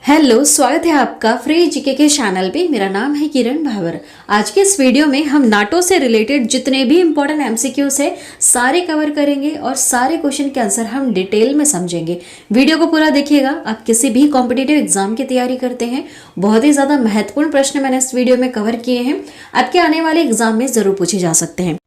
Hello, स्वागत है आपका फ्री जीके के चैनल पे। मेरा नाम है किरण भावर। आज के इस वीडियो में हम नाटो से रिलेटेड जितने भी इंपॉर्टेंट एमसीक्यूज है सारे कवर करेंगे और सारे क्वेश्चन के आंसर हम डिटेल में समझेंगे। वीडियो को पूरा देखिएगा। आप किसी भी कॉम्पिटिटिव एग्जाम की तैयारी करते हैं, बहुत ही ज़्यादा महत्वपूर्ण प्रश्न मैंने इस वीडियो में कवर किए हैं, आपके आने वाले एग्जाम में ज़रूर पूछे जा सकते हैं।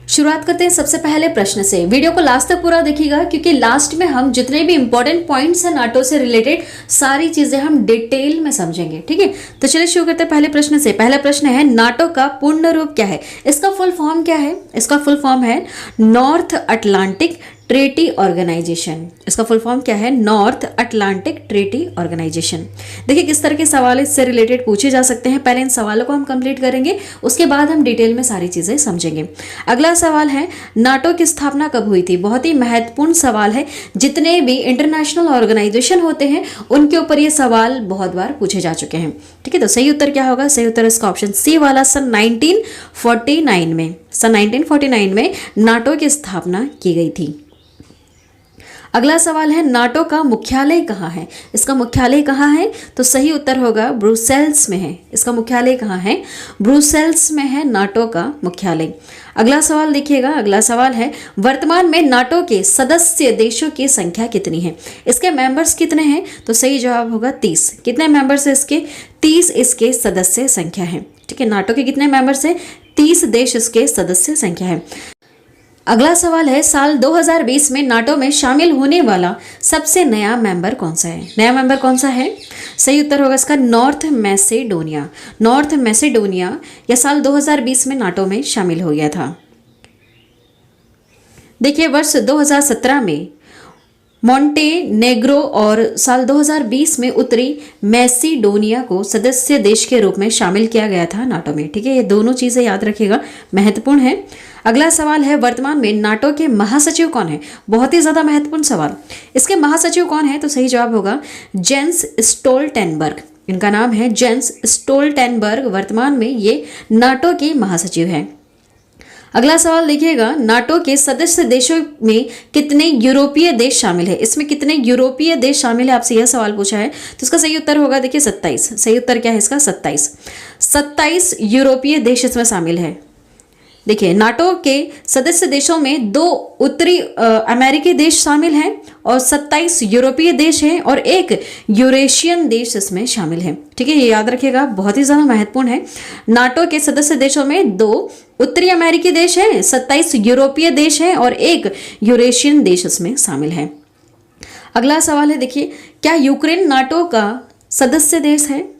शुरुआत करते हैं सबसे पहले प्रश्न से। वीडियो को लास्ट तक पूरा देखिएगा क्योंकि लास्ट में हम जितने भी इंपॉर्टेंट पॉइंट्स हैं नाटो से रिलेटेड सारी चीजें हम डिटेल में समझेंगे। ठीक है, तो चलिए शुरू करते हैं पहले प्रश्न से। पहला प्रश्न है, नाटो का पूर्ण रूप क्या है? इसका फुल फॉर्म क्या है? इसका फुल फॉर्म है नॉर्थ अटलांटिक ट्रीटी ऑर्गेनाइजेशन। इसका फुल फॉर्म क्या है? North Atlantic Treaty Organization. देखिए किस तरह के सवाल इससे रिलेटेड पूछे जा सकते हैं। पहले इन सवालों को हम कंप्लीट करेंगे, उसके बाद हम डिटेल में सारी चीजें समझेंगे। अगला सवाल है, नाटो की स्थापना कब हुई थी? बहुत ही महत्वपूर्ण सवाल है। जितने भी इंटरनेशनल ऑर्गेनाइजेशन होते हैं उनके ऊपर ये सवाल बहुत बार पूछे जा चुके हैं। ठीक है, तो सही उत्तर क्या होगा? सही उत्तर इसका ऑप्शन सी वाला, सन 1949 में। सन 1949 में नाटो की स्थापना की गई थी। अगला सवाल है, नाटो का मुख्यालय कहाँ है? इसका मुख्यालय कहाँ है? तो सही उत्तर होगा ब्रुसेल्स में है। इसका मुख्यालय कहाँ है? ब्रुसेल्स में है नाटो का मुख्यालय। अगला सवाल देखिएगा। अगला सवाल है, वर्तमान में नाटो के सदस्य देशों की संख्या कितनी है? इसके मेंबर्स कितने हैं? तो सही जवाब होगा 30। कितने मेंबर्स है इसके? 30 इसके सदस्य संख्या है। ठीक है, नाटो के कितने मेंबर्स है? 30 देश इसके सदस्य संख्या है। अगला सवाल है, साल 2020 में नाटो में शामिल होने वाला सबसे नया मेंबर कौन सा है? नया मेंबर कौन सा है? सही उत्तर होगा इसका नॉर्थ मैसेडोनिया। नॉर्थ मैसेडोनिया यह साल 2020 में नाटो में शामिल हो गया था। देखिए वर्ष 2017 में मोंटेनेग्रो और साल 2020 में उत्तरी मैसेडोनिया को सदस्य देश के रूप में शामिल किया गया था नाटो में। ठीक है, ये दोनों चीजें याद रखिएगा, महत्वपूर्ण है। अगला सवाल है, वर्तमान में नाटो के महासचिव कौन है? बहुत ही ज्यादा महत्वपूर्ण सवाल। इसके महासचिव कौन है? तो सही जवाब होगा जेंस स्टोल्टेनबर्ग। इनका नाम है जेंस स्टोल्टेनबर्ग। वर्तमान में ये नाटो के महासचिव है। अगला सवाल देखिएगा, नाटो के सदस्य देशों में कितने यूरोपीय देश शामिल है? इसमें कितने यूरोपीय देश शामिल है? आपसे यह सवाल पूछा है, तो इसका सही उत्तर होगा देखिए 27। सही उत्तर क्या है इसका? 27। 27 यूरोपीय देश इसमें शामिल है। देखिए नाटो के सदस्य देशों में 2 उत्तरी अमेरिकी देश शामिल हैं और 27 यूरोपीय देश हैं और एक यूरेशियन देश इसमें शामिल है। ठीक है, ये याद रखिएगा, बहुत ही ज्यादा महत्वपूर्ण है। नाटो के सदस्य देशों में 2 उत्तरी अमेरिकी देश हैं, 27 यूरोपीय देश हैं और एक यूरेशियन देश इसमें शामिल है। अगला सवाल है, देखिए क्या यूक्रेन नाटो का सदस्य देश है?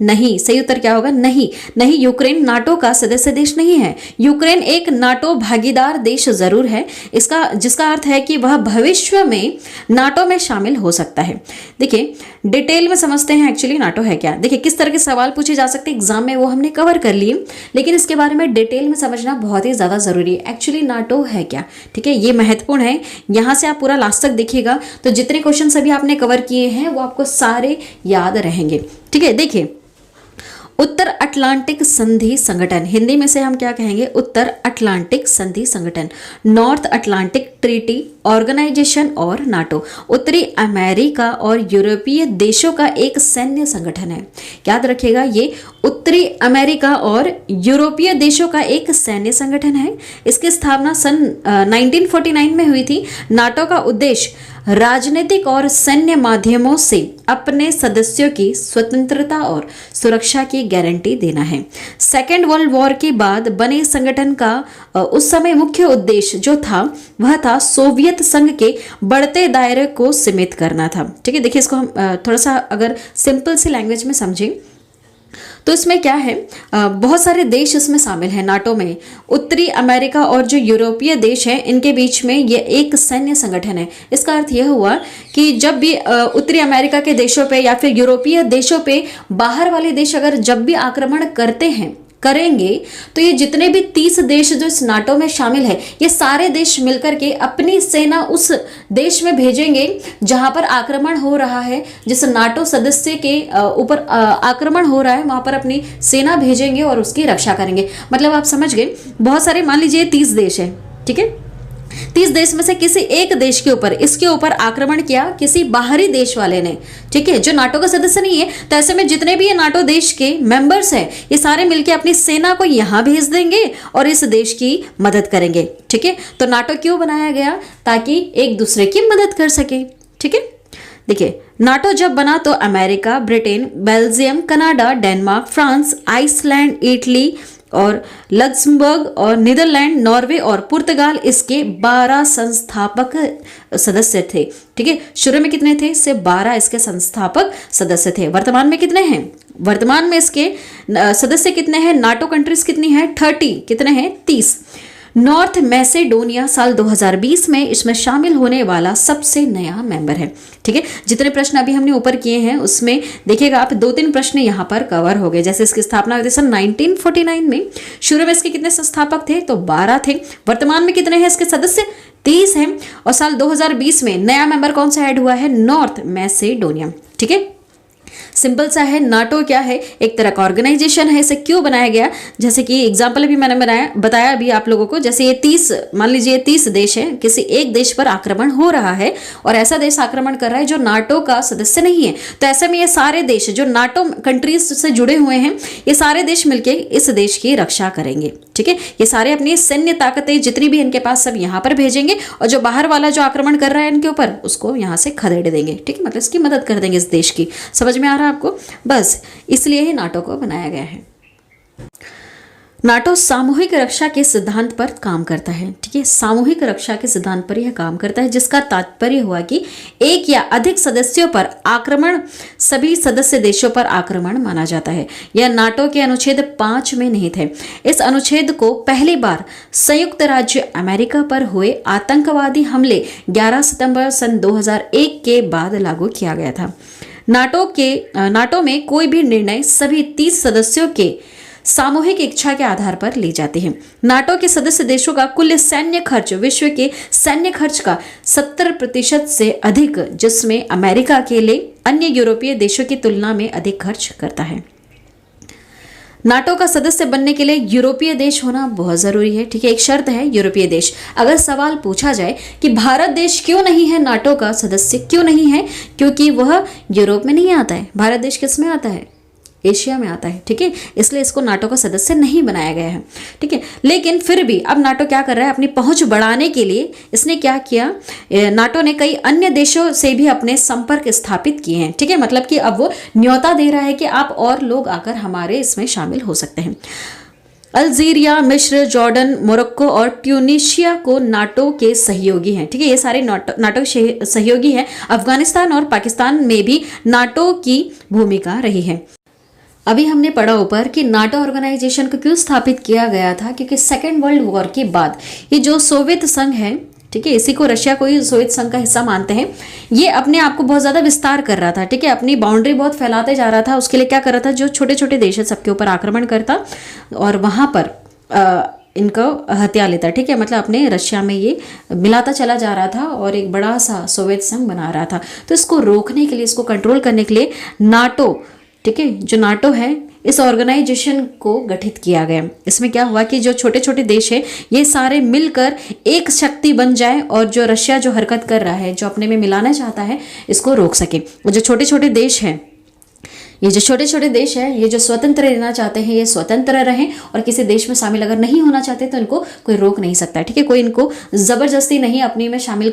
नहीं। सही उत्तर क्या होगा? नहीं। नहीं, यूक्रेन नाटो का सदस्य देश नहीं है। यूक्रेन एक नाटो भागीदार देश जरूर है, इसका जिसका अर्थ है कि वह भविष्य में नाटो में शामिल हो सकता है। देखिए डिटेल में समझते हैं एक्चुअली नाटो है क्या। देखिए किस तरह के सवाल पूछे जा सकते हैं एग्जाम में, वो हमने कवर कर लिए, लेकिन इसके बारे में डिटेल में समझना बहुत ही ज्यादा जरूरी है। एक्चुअली नाटो है क्या? ठीक है, ये महत्वपूर्ण है। यहां से आप पूरा लास्ट तक देखिएगा तो जितने क्वेश्चन सभी आपने कवर किए हैं वो आपको सारे याद रहेंगे। ठीक है, देखिए उत्तर अटलांटिक संधि संगठन, हिंदी में से हम क्या कहेंगे? उत्तर अटलांटिक संधि संगठन, नॉर्थ अटलांटिक ट्रीटी ऑर्गेनाइजेशन और नाटो उत्तरी अमेरिका और यूरोपीय देशों का एक सैन्य संगठन है। याद रखिएगा, ये उत्तरी अमेरिका और यूरोपीय देशों का एक सैन्य संगठन है। इसकी स्थापना सन 1949 में हुई थी। नाटो का उद्देश्य राजनीतिक और सैन्य माध्यमों से अपने सदस्यों की स्वतंत्रता और सुरक्षा की गारंटी देना है। सेकेंड वर्ल्ड वॉर के बाद बने संगठन का उस समय मुख्य उद्देश्य जो था वह था सोवियत संघ के बढ़ते दायरे को सीमित करना था। ठीक है, देखिए इसको हम थोड़ा सा अगर सिंपल सी लैंग्वेज में समझें तो इसमें क्या है, बहुत सारे देश इसमें शामिल हैं नाटो में। उत्तरी अमेरिका और जो यूरोपीय देश हैं इनके बीच में ये एक सैन्य संगठन है। इसका अर्थ यह हुआ कि जब भी उत्तरी अमेरिका के देशों पे या फिर यूरोपीय देशों पे बाहर वाले देश अगर जब भी आक्रमण करेंगे तो ये जितने भी 30 देश जो इस नाटो में शामिल है ये सारे देश मिलकर के अपनी सेना उस देश में भेजेंगे जहां पर आक्रमण हो रहा है, जिस नाटो सदस्य के ऊपर आक्रमण हो रहा है वहां पर अपनी सेना भेजेंगे और उसकी रक्षा करेंगे। मतलब आप समझ गए, बहुत सारे मान लीजिए 30 देश है, ठीक है, 30 देश में से किसी एक देश के ऊपर इसके ऊपर आक्रमण किया किसी बाहरी देश वाले ने, ठीक है, जो नाटो का सदस्य नहीं है, तो ऐसे में जितने भी ये नाटो देश के मेंबर्स हैं ये सारे मिलकर अपनी सेना को यहां भेज देंगे और इस देश की मदद करेंगे, ठीक है। तो नाटो क्यों बनाया गया? ताकि एक दूसरे की मदद कर सके, ठीक है। देखिए, नाटो जब बना तो America, Britain, Belgium, Canada, Denmark, France, Iceland, Italy और लक्समबर्ग और नीदरलैंड, नॉर्वे और पुर्तगाल इसके 12 संस्थापक सदस्य थे, ठीक है। शुरू में कितने थे? सिर्फ 12 इसके संस्थापक सदस्य थे। वर्तमान में कितने हैं? वर्तमान में इसके सदस्य कितने हैं? नाटो कंट्रीज कितनी है? 30। कितने हैं? 30। नॉर्थ मैसेडोनिया साल 2020 में इसमें शामिल होने वाला सबसे नया मेंबर है, ठीक है। जितने प्रश्न अभी हमने ऊपर किए हैं उसमें देखिएगा आप 2-3 प्रश्न यहाँ पर कवर हो गए। जैसे इसकी स्थापना हुई थी सन 1949 में। शुरू में इसके कितने संस्थापक थे? तो 12 थे। वर्तमान में कितने हैं इसके सदस्य? 30 हैं। और साल 2020 में नया मेंबर कौन सा ऐड हुआ है? नॉर्थ मैसेडोनिया, ठीक है। सिंपल सा है, नाटो क्या है? एक तरह का ऑर्गेनाइजेशन है। इसे क्यों बनाया गया? जैसे कि एग्जांपल भी मैंने बताया अभी आप लोगों को। जैसे ये 30, मान लीजिए 30 देश है, किसी एक देश पर आक्रमण हो रहा है और ऐसा देश आक्रमण कर रहा है जो नाटो का सदस्य नहीं है, तो ऐसे में ये सारे देश जो नाटो कंट्रीज से जुड़े हुए हैं ये सारे देश मिलकर इस देश की रक्षा करेंगे, ठीक है। ये सारे अपनी सैन्य ताकतें जितनी भी इनके पास सब यहाँ पर भेजेंगे और जो बाहर वाला जो आक्रमण कर रहा है इनके ऊपर उसको यहाँ से खदेड़ देंगे, ठीक है। मतलब इसकी मदद कर देंगे इस देश की। समझ में आ रहा है आपको? बस इसलिए ही नाटो को बनाया गया है। नाटो सामूहिक रक्षा के सिद्धांत पर काम करता है, ठीक है। सामूहिक रक्षा के सिद्धांत पर यह काम करता है, जिसका तात्पर्य हुआ कि एक या अधिक सदस्यों पर आक्रमण सभी सदस्य देशों पर आक्रमण माना जाता है। यह नाटो के अनुच्छेद 5 में निहित है। इस अनुच्छेद को पहली बार संयुक्त राज्य अमेरिका पर हुए आतंकवादी हमले 11 सितंबर सन 2001 के बाद लागू किया गया था। नाटो में कोई भी निर्णय सभी 30 सदस्यों के सामूहिक इच्छा के आधार पर ली जाती है। नाटो के सदस्य देशों का कुल सैन्य खर्च विश्व के सैन्य खर्च का 70% से अधिक, जिसमें अमेरिका अकेले अन्य यूरोपीय देशों की तुलना में अधिक खर्च करता है। नाटो का सदस्य बनने के लिए यूरोपीय देश होना बहुत जरूरी है, ठीक है। एक शर्त है यूरोपीय देश। अगर सवाल पूछा जाए कि भारत देश क्यों नहीं है नाटो का सदस्य, क्यों नहीं है? क्योंकि वह यूरोप में नहीं आता है। भारत देश किस में आता है? एशिया में आता है, ठीक है। इसलिए इसको नाटो का सदस्य नहीं बनाया गया है, ठीक है। लेकिन फिर भी अब नाटो क्या कर रहा है? अपनी पहुंच बढ़ाने के लिए इसने क्या किया? नाटो ने कई अन्य देशों से भी अपने संपर्क स्थापित किए हैं, ठीक है। मतलब कि अब वो न्योता दे रहा है कि आप और लोग आकर हमारे इसमें शामिल हो सकते हैं। अल्जीरिया, मिस्र, जॉर्डन, मोरक्को और ट्यूनीशिया को नाटो के सहयोगी हैं, ठीक है। ये सारे नाटो सहयोगी हैं। अफगानिस्तान और पाकिस्तान में भी नाटो की भूमिका रही है। अभी हमने पढ़ा ऊपर कि नाटो ऑर्गेनाइजेशन को क्यों स्थापित किया गया था, क्योंकि सेकेंड वर्ल्ड वॉर के बाद ये जो सोवियत संघ है, ठीक है, इसी को रशिया को ही सोवियत संघ का हिस्सा मानते हैं, ये अपने आप को बहुत ज्यादा विस्तार कर रहा था, ठीक है। अपनी बाउंड्री बहुत फैलाते जा रहा था। उसके लिए क्या कर रहा था? जो छोटे छोटे देश है सबके ऊपर आक्रमण करता और वहां पर इनको हत्या लेता, ठीक है। मतलब अपने रशिया में ये मिलाता चला जा रहा था और एक बड़ा सा सोवियत संघ बना रहा था। तो इसको रोकने के लिए, इसको कंट्रोल करने के लिए नाटो, ठीक है, जो नाटो है इस ऑर्गेनाइजेशन को गठित किया गया। इसमें क्या हुआ कि जो छोटे छोटे देश है ये सारे मिलकर एक शक्ति बन जाए और जो रशिया जो हरकत कर रहा है, जो अपने में मिलाना चाहता है, इसको रोक सके। और जो छोटे छोटे देश हैं, ये जो छोटे छोटे देश है, ये जो स्वतंत्र रहना चाहते हैं ये स्वतंत्र रहें और किसी देश में शामिल अगर नहीं होना चाहते तो इनको कोई रोक नहीं सकता, ठीक है। कोई इनको जबरदस्ती नहीं अपनी में शामिल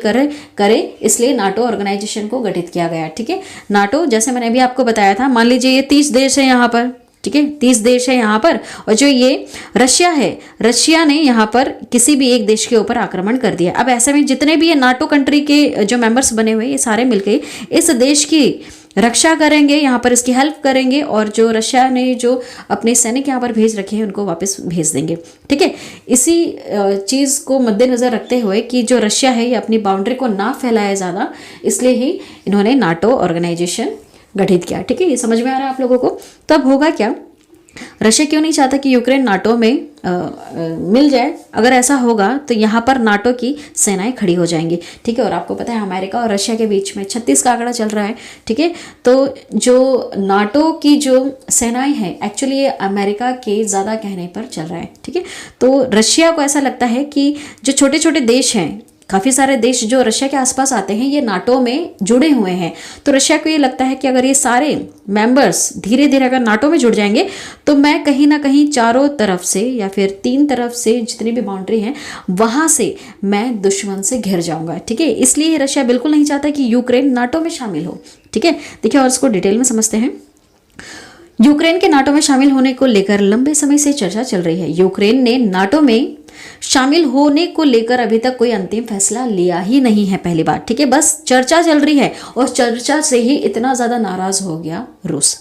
करे। इसलिए नाटो ऑर्गेनाइजेशन को गठित किया गया, ठीक है। नाटो, जैसे मैंने अभी आपको बताया था, मान लीजिए ये 30 देश है यहाँ पर, ठीक है, 30 देश है यहाँ पर, और जो ये रशिया है, रशिया ने यहाँ पर किसी भी एक देश के ऊपर आक्रमण कर दिया। अब ऐसे में जितने भी ये नाटो कंट्री के जो मेंबर्स बने हुए ये सारे मिलकर इस देश की रक्षा करेंगे, यहाँ पर इसकी हेल्प करेंगे और जो रशिया ने जो अपने सैनिक यहाँ पर भेज रखे हैं उनको वापस भेज देंगे, ठीक है। इसी चीज़ को मद्देनजर रखते हुए कि जो रशिया है ये अपनी बाउंड्री को ना फैलाए ज़्यादा, इसलिए ही इन्होंने नाटो ऑर्गेनाइजेशन गठित किया, ठीक है। ये समझ में आ रहा है आप लोगों को? तब होगा क्या? रशिया क्यों नहीं चाहता कि यूक्रेन नाटो में मिल जाए? अगर ऐसा होगा तो यहाँ पर नाटो की सेनाएं खड़ी हो जाएंगी, ठीक है। और आपको पता है अमेरिका और रशिया के बीच में 36 का आंकड़ा चल रहा है, ठीक है। तो जो नाटो की जो सेनाएं हैं एक्चुअली ये अमेरिका के ज़्यादा कहने पर चल रहा है, ठीक है। तो रशिया को ऐसा लगता है कि जो छोटे छोटे देश हैं काफ़ी सारे देश जो रशिया के आसपास आते हैं ये नाटो में जुड़े हुए हैं। तो रशिया को ये लगता है कि अगर ये सारे मेंबर्स धीरे धीरे अगर नाटो में जुड़ जाएंगे तो मैं कहीं ना कहीं चारों तरफ से या फिर 3 तरफ से जितनी भी बाउंड्री है वहाँ से मैं दुश्मन से घिर जाऊंगा। ठीक है, इसलिए रशिया बिल्कुल नहीं चाहता कि यूक्रेन नाटो में शामिल हो। ठीक है, देखिए और इसको डिटेल में समझते हैं। यूक्रेन के नाटो में शामिल होने को लेकर लंबे समय से चर्चा चल रही है। यूक्रेन ने नाटो में शामिल होने को लेकर अभी तक कोई अंतिम फैसला लिया ही नहीं है, पहली बार। ठीक है, बस चर्चा चल रही है और चर्चा से ही इतना ज़्यादा नाराज हो गया रूस।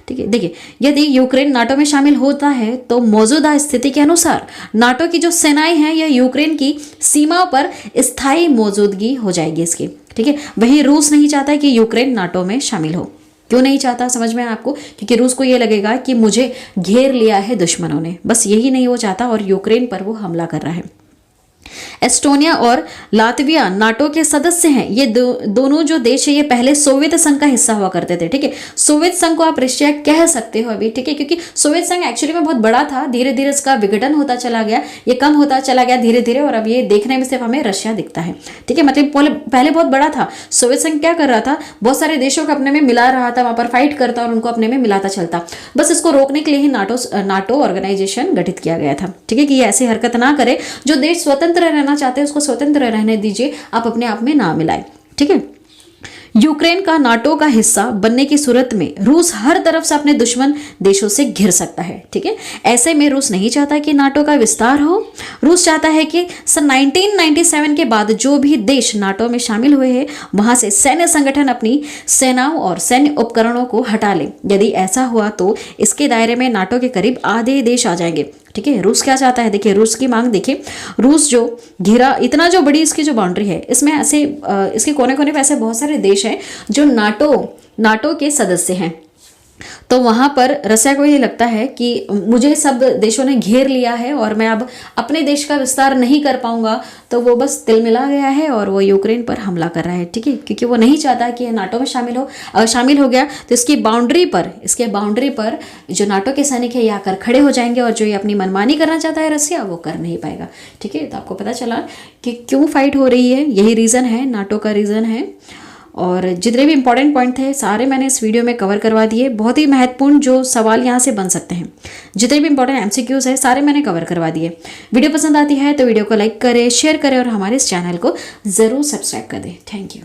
ठीक है, देखिए यदि यूक्रेन नाटो में शामिल होता है तो मौजूदा स्थिति के अनुसार नाटो की जो सेनाएं हैं यह यूक्रेन की सीमाओं पर स्थायी मौजूदगी हो जाएगी इसकी। ठीक है, वहीं रूस नहीं चाहता कि यूक्रेन नाटो में शामिल हो। क्यों नहीं चाहता समझ में आपको? क्योंकि रूस को ये लगेगा कि मुझे घेर लिया है दुश्मनों ने, बस यही नहीं वो चाहता और यूक्रेन पर वो हमला कर रहा है। एस्टोनिया और लातविया नाटो के सदस्य हैं। ये दोनों जो देश है ये पहले सोवियत संघ का हिस्सा हुआ करते थे। ठीक है, सोवियत संघ को आप रशिया कह सकते हो अभी। ठीक है, क्योंकि सोवियत संघ एक्चुअली में बहुत बड़ा था, धीरे धीरे इसका विघटन होता चला गया, ये कम होता चला गया धीरे धीरे, और अब ये देखने में सिर्फ हमें रशिया दिखता है। ठीक है, मतलब पहले बहुत बड़ा था। सोवियत संघ क्या कर रहा था, बहुत सारे देशों को अपने में मिला रहा था, वहां पर फाइट करता और उनको अपने में मिलाता चलता। बस इसको रोकने के लिए ही नाटो ऑर्गेनाइजेशन गठित किया गया था। ठीक है, कि ये ऐसी हरकत ना करे, जो देश स्वतंत्र रहना चाहते हैं उसको स्वतंत्र रहने दीजिए, आप अपने आप में ना मिलाएं। ठीक है, यूक्रेन का नाटो का हिस्सा बनने की सूरत में रूस हर तरफ से अपने दुश्मन देशों से घिर सकता है। ठीक है, ऐसे में रूस नहीं चाहता कि नाटो का विस्तार हो। रूस चाहता है कि सन 1997 के बाद जो भी देश नाटो में शामिल हुए हैं वहां से सैन्य संगठन अपनी सेनाओं और सैन्य उपकरणों को हटा ले। यदि ऐसा हुआ तो इसके दायरे में नाटो के करीब आधे देश आ जाएंगे। ठीक है, रूस क्या चाहता है, देखिए रूस की मांग देखिए। रूस जो घिरा इतना जो बड़ी इसकी जो बाउंड्री है, इसमें ऐसे इसके कोने कोने पे ऐसे बहुत सारे देश हैं जो नाटो के सदस्य हैं। तो वहां पर रशिया को ये लगता है कि मुझे सब देशों ने घेर लिया है और मैं अब अपने देश का विस्तार नहीं कर पाऊंगा, तो वो बस तिलमिला गया है और वो यूक्रेन पर हमला कर रहा है। ठीक है, क्योंकि वो नहीं चाहता कि नाटो में शामिल हो। अगर शामिल हो गया तो इसके बाउंड्री पर जो नाटो के सैनिक है ये आकर खड़े हो जाएंगे और जो ये अपनी मनमानी करना चाहता है रशिया, वो कर नहीं पाएगा। ठीक है, तो आपको पता चला कि क्यों फाइट हो रही है, यही रीज़न है, नाटो का रीज़न है। और जितने भी इंपॉर्टेंट पॉइंट थे सारे मैंने इस वीडियो में कवर करवा दिए। बहुत ही महत्वपूर्ण जो सवाल यहाँ से बन सकते हैं, जितने भी इंपॉर्टेंट एमसीक्यूज है सारे मैंने कवर करवा दिए। वीडियो पसंद आती है तो वीडियो को लाइक करें, शेयर करें और हमारे इस चैनल को ज़रूर सब्सक्राइब कर दें। Thank you.